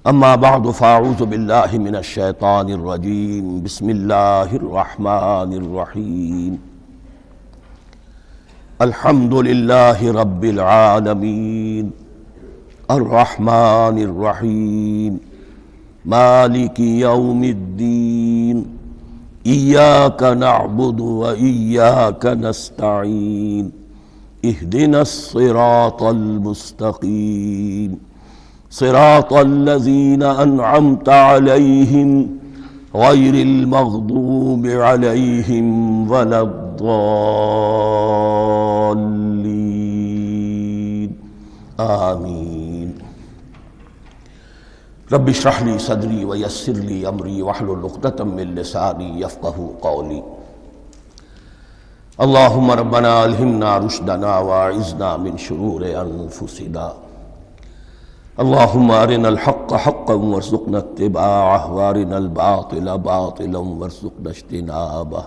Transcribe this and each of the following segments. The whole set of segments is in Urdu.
اما بعد فاعوذ باللہ من الشیطان الرجیم بسم اللہ الرحمن الرحیم الحمد للہ رب العالمین الرحمن الرحیم مالک یوم الدین ایاک نعبد و ایاک نستعین اہدنا الصراط المستقیم صراط الذین انعمت علیہم غیر المغضوب علیہم ولا الضالین آمین۔ رب اشرح لی صدری ویسر لی امری واحلل عقدۃ من لسانی یفقہوا قولی۔ اللہم ربنا الہمنا رشدنا واعذنا من شرور انفسنا۔ اللہم ارنا الحق حقا وارزقنا اتباعہ وارنا الباطل باطلا وارزقنا اجتنابہ۔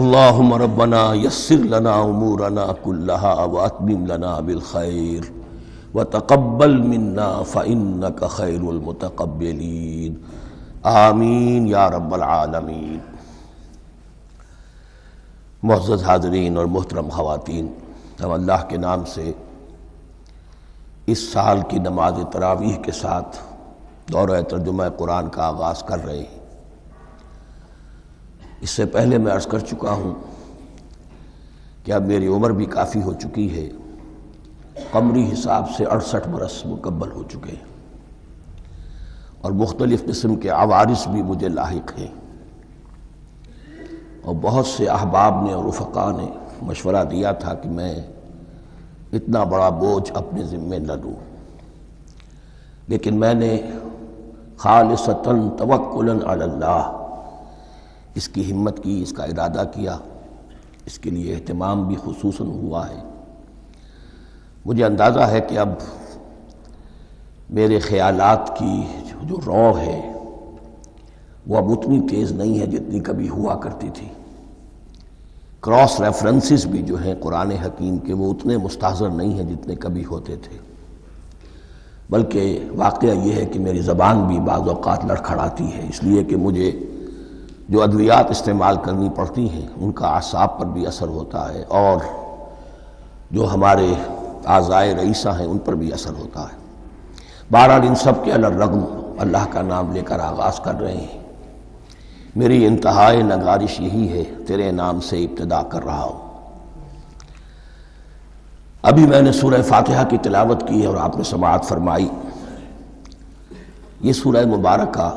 اللہم ربنا یسر لنا امورنا کلہا واتمم لنا بالخیر وتقبل منا فإنک خیر المتقبلین آمین یا رب العالمین۔ معزز حاضرین اور محترم خواتین، ہم اللہ کے نام سے اس سال کی نماز تراویح کے ساتھ دورہ ترجمہ قرآن کا آغاز کر رہے ہیں۔ اس سے پہلے میں عرض کر چکا ہوں کہ اب میری عمر بھی کافی ہو چکی ہے، قمری حساب سے 68 برس مکمل ہو چکے ہیں، اور مختلف قسم کے عوارض بھی مجھے لاحق ہیں، اور بہت سے احباب نے اور رفقاء نے مشورہ دیا تھا کہ میں اتنا بڑا بوجھ اپنے ذمے نہ لوں، لیکن میں نے خالصتاً توکلاً علی اللہ اس کی ہمت کی، اس کا ارادہ کیا، اس کے لیے اہتمام بھی خصوصاً ہوا ہے۔ مجھے اندازہ ہے کہ اب میرے خیالات کی جو رو ہے وہ اب اتنی تیز نہیں ہے جتنی کبھی ہوا کرتی تھی۔ کراس ریفرنسز بھی جو ہیں قرآن حکیم کے وہ اتنے مستحضر نہیں ہیں جتنے کبھی ہوتے تھے، بلکہ واقعہ یہ ہے کہ میری زبان بھی بعض اوقات لڑکھڑاتی ہے، اس لیے کہ مجھے جو ادویات استعمال کرنی پڑتی ہیں ان کا اعصاب پر بھی اثر ہوتا ہے، اور جو ہمارے اعضائے رئیسہ ہیں ان پر بھی اثر ہوتا ہے۔ بہرحال ان سب کے علی الرغم اللہ کا نام لے کر آغاز کر رہے ہیں۔ میری انتہائی نگارش یہی ہے، تیرے نام سے ابتدا کر رہا ہوں۔ ابھی میں نے سورہ فاتحہ کی تلاوت کی اور آپ نے سماعت فرمائی۔ یہ سورہ مبارکہ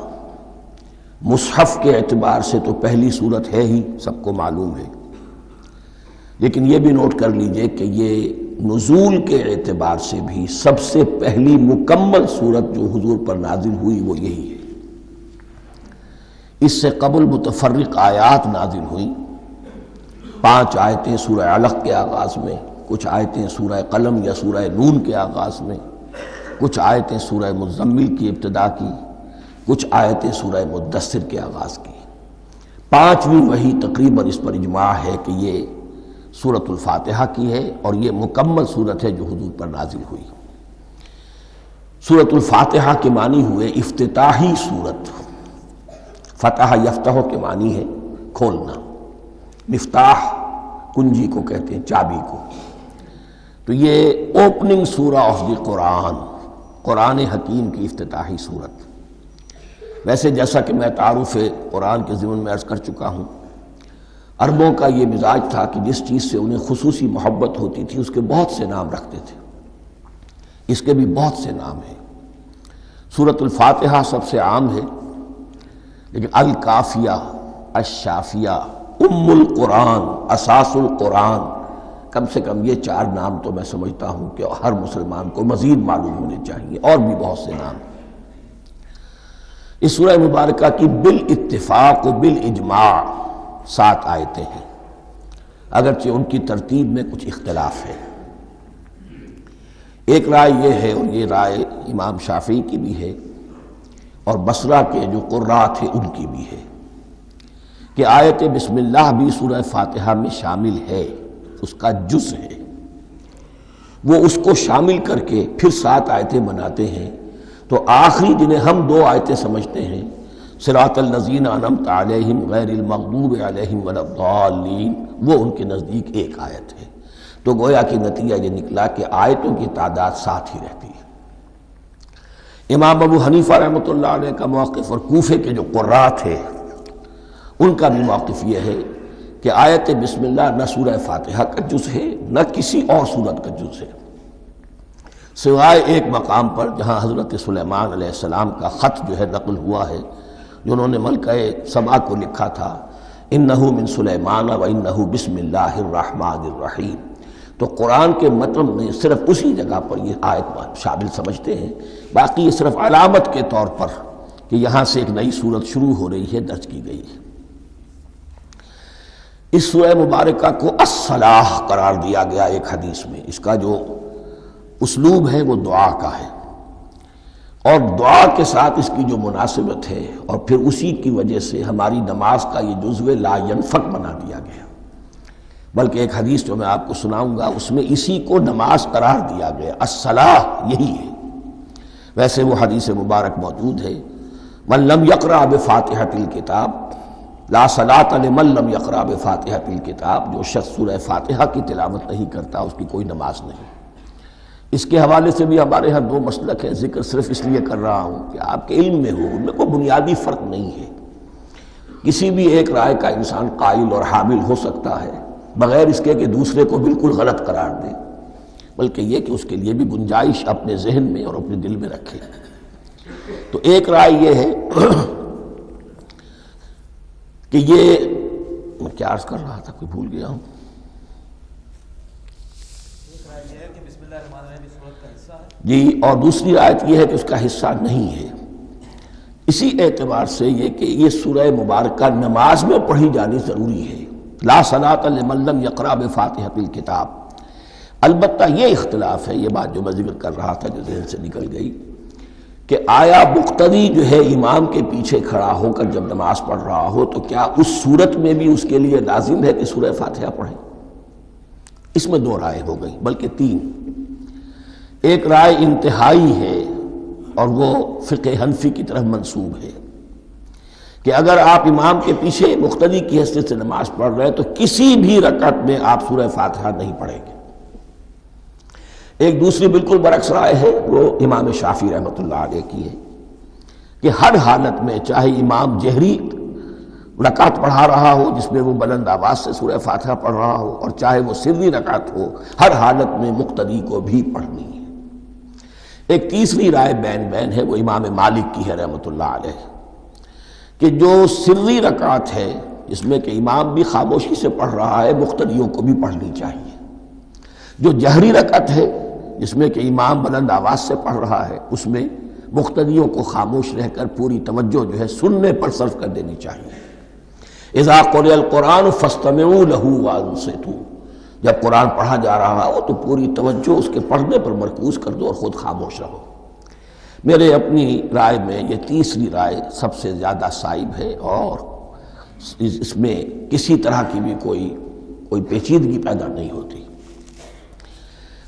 مصحف کے اعتبار سے تو پہلی صورت ہے ہی، سب کو معلوم ہے، لیکن یہ بھی نوٹ کر لیجئے کہ یہ نزول کے اعتبار سے بھی سب سے پہلی مکمل صورت جو حضور پر نازل ہوئی وہ یہی ہے۔ اس سے قبل متفرق آیات نازل ہوئیں، 5 آیتیں سورہ علق کے آغاز میں، کچھ آیتیں سورہ قلم یا سورہ نون کے آغاز میں، کچھ آیتیں سورہ مزمل کی ابتدا کی، کچھ آیتیں سورہ مدثر کے آغاز کی۔ 5ویں وحی تقریباً اس پر اجماع ہے کہ یہ سورۃ الفاتحہ کی ہے، اور یہ مکمل سورت ہے جو حضور پر نازل ہوئی۔ سورۃ الفاتحہ کے معنی ہوئے افتتاحی سورت، فتح یفتح کے معنی ہے کھولنا، مفتاح کنجی کو کہتے ہیں، چابی کو۔ تو یہ اوپننگ سورہ آف دی قرآن، قرآن حکیم کی افتتاحی صورت۔ ویسے جیسا کہ میں تعارف قرآن کے ضمن میں عرض کر چکا ہوں، عربوں کا یہ مزاج تھا کہ جس چیز سے انہیں خصوصی محبت ہوتی تھی اس کے بہت سے نام رکھتے تھے۔ اس کے بھی بہت سے نام ہیں۔ سورۃ الفاتحہ سب سے عام ہے، لیکن الکافیہ، الشافیہ، ام القرآن، اساس القرآن، کم سے کم یہ 4 نام تو میں سمجھتا ہوں کہ ہر مسلمان کو مزید معلوم ہونے چاہیے، اور بھی بہت سے نام۔ اس سورہ مبارکہ کی بالاتفاق و بالاجماع 7 آیتیں ہیں، اگرچہ ان کی ترتیب میں کچھ اختلاف ہے۔ ایک رائے یہ ہے، اور یہ رائے امام شافعی کی بھی ہے اور بصرہ کے جو قراء تھے ان کی بھی ہے، کہ آیت بسم اللہ بھی سورہ فاتحہ میں شامل ہے، اس کا جز ہے۔ وہ اس کو شامل کر کے پھر 7 آیتیں بناتے ہیں، تو آخری جنہیں ہم دو آیتیں سمجھتے ہیں، صراط الذین انعمت علیہم غیر المغضوب علیہم ولا الضالین، وہ ان کے نزدیک ایک آیت ہے۔ تو گویا کہ نتیجہ یہ نکلا کہ آیتوں کی تعداد 7 ہی رہتی ہے۔ امام ابو حنیفہ رحمۃ اللہ علیہ کا موقف اور کوفے کے جو قراء تھے ان کا بھی موقف یہ ہے کہ آیت بسم اللہ نہ سورہ فاتحہ کا جز ہے نہ کسی اور سورت کا جز ہے، سوائے ایک مقام پر جہاں حضرت سلیمان علیہ السلام کا خط جو ہے نقل ہوا ہے، جو انہوں نے ملکہ سبا کو لکھا تھا، انہ من سلیمان و انہ بسم اللہ الرحمن الرحیم۔ تو قرآن کے متن میں صرف اسی جگہ پر یہ آیت شامل سمجھتے ہیں، باقی یہ صرف علامت کے طور پر کہ یہاں سے ایک نئی سورت شروع ہو رہی ہے درج کی گئی ہے۔ اس سورہ مبارکہ کو الصلاح قرار دیا گیا ایک حدیث میں، اس کا جو اسلوب ہے وہ دعا کا ہے، اور دعا کے ساتھ اس کی جو مناسبت ہے، اور پھر اسی کی وجہ سے ہماری نماز کا یہ جزو لا ینفک بنا دیا گیا۔ بلکہ ایک حدیث جو میں آپ کو سناؤں گا اس میں اسی کو نماز قرار دیا گیا، الصلاح یہی ہے۔ ویسے وہ حدیث مبارک موجود ہے، من لم یقرأ بفاتحۃ الکتاب لا صلاۃ لمن لم یقرأ بفاتحۃ الکتاب، جو شخص سورہ فاتحہ کی تلاوت نہیں کرتا اس کی کوئی نماز نہیں۔ اس کے حوالے سے بھی ہمارے ہاں دو مسلک ہیں، ذکر صرف اس لیے کر رہا ہوں کہ آپ کے علم میں ہو، ان میں کوئی بنیادی فرق نہیں ہے، کسی بھی ایک رائے کا انسان قائل اور حامل ہو سکتا ہے بغیر اس کے کہ دوسرے کو بالکل غلط قرار دے، بلکہ یہ کہ اس کے لیے بھی گنجائش اپنے ذہن میں اور اپنے دل میں رکھے۔ تو ایک رائے یہ ہے کہ یہ میں کیا عرض کر رہا تھا، کوئی بھول گیا ہوں۔ جی، اور دوسری آیت یہ ہے کہ اس کا حصہ نہیں ہے، اسی اعتبار سے یہ کہ یہ سورہ مبارکہ نماز میں پڑھی جانی ضروری ہے، لا صلاۃ لمن لم یقرأ بفاتحۃ الکتاب۔ البتہ یہ اختلاف ہے، یہ بات جو میں ذکر کر رہا تھا جو ذہن سے نکل گئی، کہ آیا مقتدی جو ہے امام کے پیچھے کھڑا ہو کر جب نماز پڑھ رہا ہو تو کیا اس صورت میں بھی اس کے لیے لازم ہے کہ سورہ فاتحہ پڑھے؟ اس میں دو رائے ہو گئی، بلکہ تین۔ ایک رائے انتہائی ہے اور وہ فقہ حنفی کی طرف منسوب ہے کہ اگر آپ امام کے پیچھے مقتدی کی حیثیت سے نماز پڑھ رہے ہیں تو کسی بھی رکعت میں آپ سورہ فاتحہ نہیں پڑھیں گے۔ ایک دوسری بالکل برعکس رائے ہے، وہ امام شافعی رحمۃ اللہ علیہ کی ہے کہ ہر حالت میں چاہے امام جہری رکعت پڑھا رہا ہو جس میں وہ بلند آواز سے سورہ فاتحہ پڑھ رہا ہو، اور چاہے وہ سری رکعت ہو، ہر حالت میں مقتدی کو بھی پڑھنی ہے۔ ایک تیسری رائے بین بین ہے، وہ امام مالک کی ہے رحمۃ اللہ علیہ، کہ جو سری رکعت ہے جس میں کہ امام بھی خاموشی سے پڑھ رہا ہے مقتدیوں کو بھی پڑھنی چاہیے، جو جہری رکعت ہے جس میں کہ امام بلند آواز سے پڑھ رہا ہے اس میں مقتدیوں کو خاموش رہ کر پوری توجہ جو ہے سننے پر صرف کر دینی چاہیے۔ اذا قرئ القرآن فاستمعوا له وانصتوا، جب قرآن پڑھا جا رہا ہو تو پوری توجہ اس کے پڑھنے پر مرکوز کر دو اور خود خاموش رہو۔ میرے اپنی رائے میں یہ تیسری رائے سب سے زیادہ صائب ہے، اور اس میں کسی طرح کی بھی کوئی پیچیدگی پیدا نہیں ہوتی۔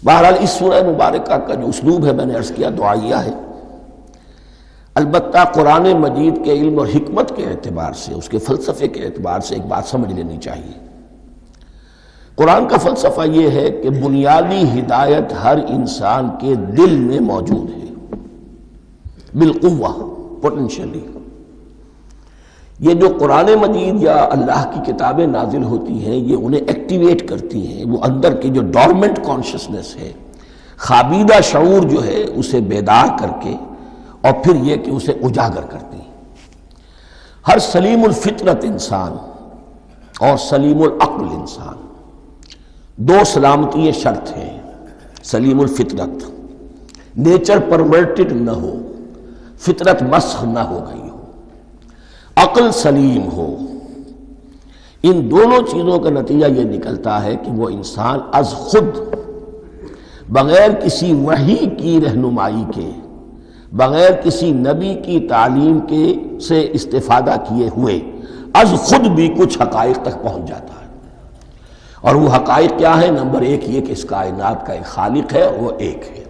بہرحال اس سورہ مبارکہ کا جو اسلوب ہے میں نے عرض کیا دعائیہ ہے، البتہ قرآن مجید کے علم اور حکمت کے اعتبار سے، اس کے فلسفے کے اعتبار سے ایک بات سمجھ لینی چاہیے۔ قرآن کا فلسفہ یہ ہے کہ بنیادی ہدایت ہر انسان کے دل میں موجود ہے، بالقوہ، پوٹینشلی۔ یہ جو قرآن مجید یا اللہ کی کتابیں نازل ہوتی ہیں یہ انہیں ایکٹیویٹ کرتی ہیں، وہ اندر کی جو ڈورمنٹ کانشسنس ہے، خابیدہ شعور جو ہے اسے بیدار کر کے، اور پھر یہ کہ اسے اجاگر کرتی ہیں۔ ہر سلیم الفطرت انسان اور سلیم العقل انسان، دو سلامتی شرط ہیں۔ سلیم الفطرت، نیچر پرورٹڈ نہ ہو، فطرت مسخ نہ ہو گئی ہو، عقل سلیم ہو، ان دونوں چیزوں کا نتیجہ یہ نکلتا ہے کہ وہ انسان از خود، بغیر کسی وحی کی رہنمائی کے، بغیر کسی نبی کی تعلیم کے سے استفادہ کیے ہوئے از خود بھی کچھ حقائق تک پہنچ جاتا ہے۔ اور وہ حقائق کیا ہیں؟ نمبر ایک یہ کہ اس کائنات کا ایک خالق ہے اور وہ ایک ہے۔